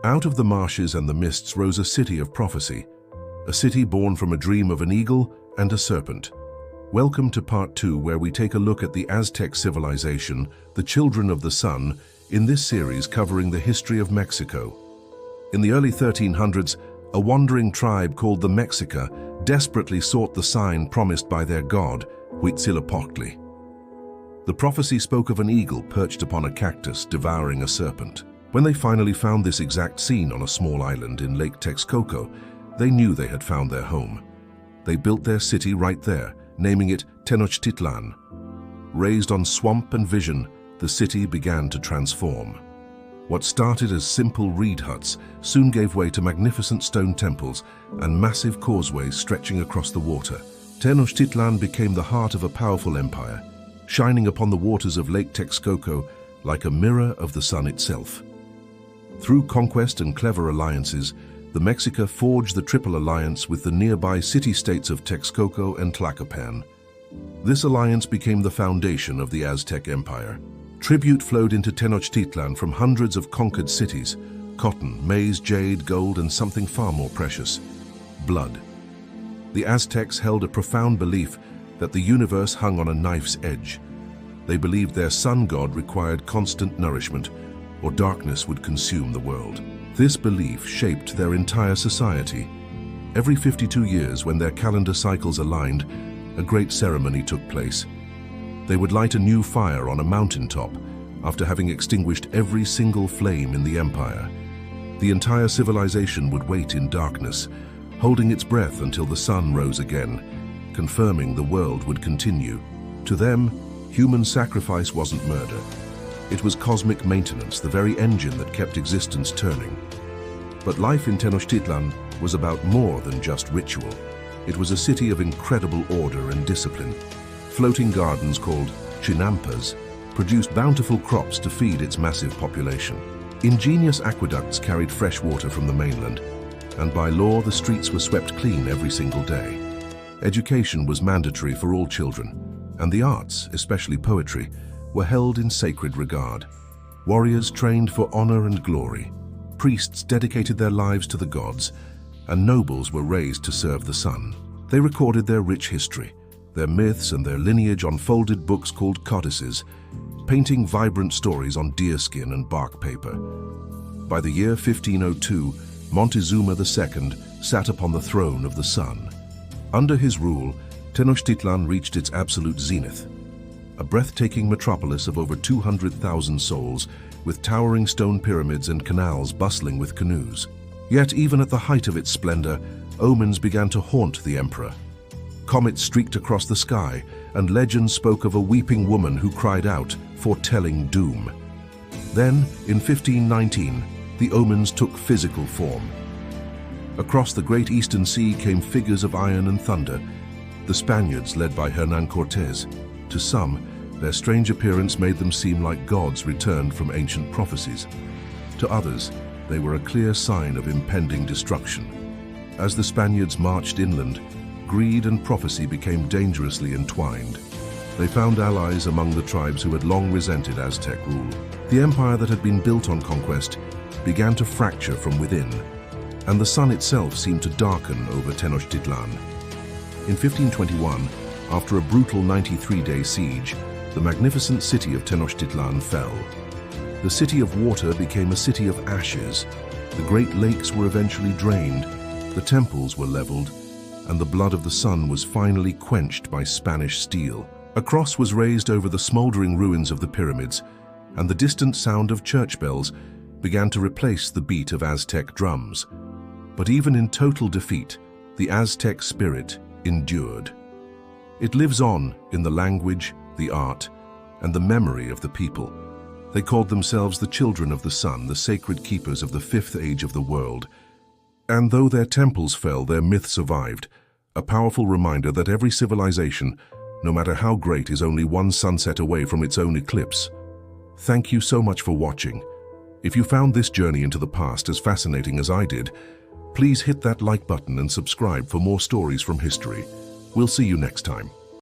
Out of the marshes and the mists rose a city of prophecy, a city born from a dream of an eagle and a serpent. Welcome to part 2, where we take a look at the Aztec civilization, the children of the sun, in this series covering the history of Mexico. In the early 1300s, a wandering tribe called the Mexica desperately sought the sign promised by their god, Huitzilopochtli. The prophecy spoke of an eagle perched upon a cactus devouring a serpent. When they finally found this exact scene on a small island in Lake Texcoco, they knew they had found their home. They built their city right there, naming it Tenochtitlán. Raised on swamp and vision, the city began to transform. What started as simple reed huts soon gave way to magnificent stone temples and massive causeways stretching across the water. Tenochtitlán became the heart of a powerful empire, shining upon the waters of Lake Texcoco like a mirror of the sun itself. Through conquest and clever alliances, the Mexica forged the Triple Alliance with the nearby city-states of Texcoco and Tlacopan. This alliance became the foundation of the Aztec Empire. Tribute flowed into Tenochtitlan from hundreds of conquered cities: cotton, maize, jade, gold, and something far more precious: blood. The Aztecs held a profound belief that the universe hung on a knife's edge. They believed their sun god required constant nourishment, or darkness would consume the world. This belief shaped their entire society. Every 52 years, when their calendar cycles aligned, a great ceremony took place. They would light a new fire on a mountaintop after having extinguished every single flame in the empire. The entire civilization would wait in darkness, holding its breath until the sun rose again, confirming the world would continue. To them, human sacrifice wasn't murder. It was cosmic maintenance, the very engine that kept existence turning. But life in Tenochtitlan was about more than just ritual. It was a city of incredible order and discipline. Floating gardens called chinampas produced bountiful crops to feed its massive population. Ingenious aqueducts carried fresh water from the mainland, and by law the streets were swept clean every single day. Education was mandatory for all children, and the arts, especially poetry, were held in sacred regard. Warriors trained for honor and glory. Priests dedicated their lives to the gods, and nobles were raised to serve the sun. They recorded their rich history, their myths and their lineage on folded books called codices, painting vibrant stories on deerskin and bark paper. By the year 1502, Montezuma II sat upon the throne of the sun. Under his rule, Tenochtitlan reached its absolute zenith, a breathtaking metropolis of over 200,000 souls, with towering stone pyramids and canals bustling with canoes. Yet even at the height of its splendor, omens began to haunt the emperor. Comets streaked across the sky, and legends spoke of a weeping woman who cried out, foretelling doom. Then, in 1519, the omens took physical form. Across the great eastern sea came figures of iron and thunder, the Spaniards led by Hernán Cortés. To some, their strange appearance made them seem like gods returned from ancient prophecies. To others, they were a clear sign of impending destruction. As the Spaniards marched inland, greed and prophecy became dangerously entwined. They found allies among the tribes who had long resented Aztec rule. The empire that had been built on conquest began to fracture from within, and the sun itself seemed to darken over Tenochtitlan. In 1521, after a brutal 93-day siege, the magnificent city of Tenochtitlan fell. The city of water became a city of ashes. The great lakes were eventually drained, the temples were leveled, and the blood of the sun was finally quenched by Spanish steel. A cross was raised over the smoldering ruins of the pyramids, and the distant sound of church bells began to replace the beat of Aztec drums. But even in total defeat, the Aztec spirit endured. It lives on in the language, the art, and the memory of the people. They called themselves the children of the sun, the sacred keepers of the fifth age of the world. And though their temples fell, their myth survived, a powerful reminder that every civilization, no matter how great, is only one sunset away from its own eclipse. Thank you so much for watching. If you found this journey into the past as fascinating as I did, please hit that like button and subscribe for more stories from history. We'll see you next time.